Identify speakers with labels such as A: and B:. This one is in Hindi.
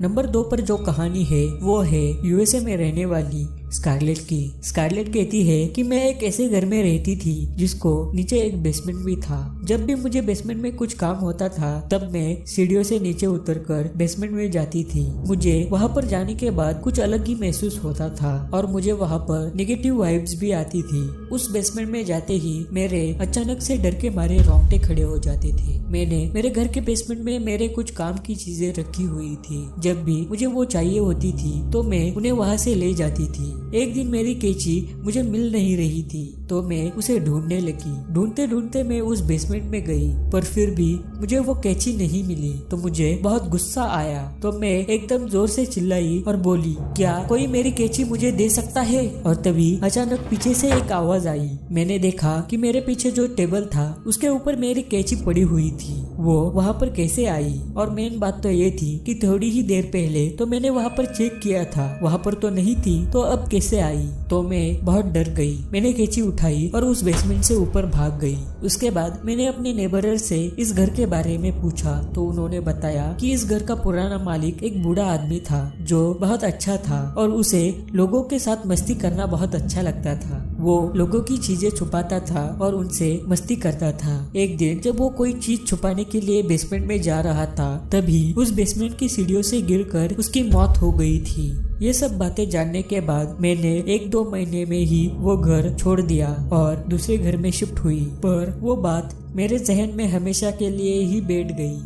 A: नंबर 2 पर जो कहानी है वो है यूएसए में रहने वाली स्कारलेट की। स्कारलेट कहती है कि मैं एक ऐसे घर में रहती थी जिसको नीचे एक बेसमेंट भी था। जब भी मुझे बेसमेंट में कुछ काम होता था तब मैं सीढ़ियों से नीचे उतरकर बेसमेंट में जाती थी। मुझे वहां पर जाने के बाद कुछ अलग ही महसूस होता था और मुझे वहां पर नेगेटिव वाइब्स भी आती थी। उस बेसमेंट में जाते ही मेरे अचानक से डर के मारे रोंगटे खड़े हो जाते थे। मैंने मेरे घर के बेसमेंट में मेरे कुछ काम की चीजें रखी हुई थी। जब भी मुझे वो चाहिए होती थी तो मैं उन्हें वहां से ले जाती थी। एक दिन मेरी कैंची मुझे मिल नहीं रही थी तो मैं उसे ढूंढने लगी। ढूंढते ढूंढते मैं उस बेसमेंट में गई पर फिर भी मुझे वो कैंची नहीं मिली तो मुझे बहुत गुस्सा आया। तो मैं एकदम जोर से चिल्लाई और बोली, क्या कोई मेरी कैंची मुझे दे सकता है? और तभी अचानक पीछे से एक आवाज आई। मैंने देखा कि मेरे पीछे जो टेबल था उसके ऊपर मेरी कैंची पड़ी हुई थी। वो वहाँ पर कैसे आई? और मेन बात तो ये थी कि थोड़ी ही देर पहले तो मैंने वहाँ पर चेक किया था, वहाँ पर तो नहीं थी, तो अब कैसे आई? तो मैं बहुत डर गई। मैंने कैंची उठाई और उस बेसमेंट से ऊपर भाग गई। उसके बाद मैंने अपने नेबर से इस घर के बारे में पूछा तो उन्होंने बताया कि इस घर का पुराना मालिक एक बूढ़ा आदमी था जो बहुत अच्छा था और उसे लोगों के साथ मस्ती करना बहुत अच्छा लगता था। वो लोगों की चीजें छुपाता था और उनसे मस्ती करता था। एक दिन जब वो कोई चीज छुपाने के लिए बेसमेंट में जा रहा था तभी उस बेसमेंट की सीढ़ियों से गिरकर उसकी मौत हो गई थी। ये सब बातें जानने के बाद मैंने 1-2 महीने में ही वो घर छोड़ दिया और दूसरे घर में शिफ्ट हुई। पर वो बात मेरे जहन में हमेशा के लिए ही बैठ गई।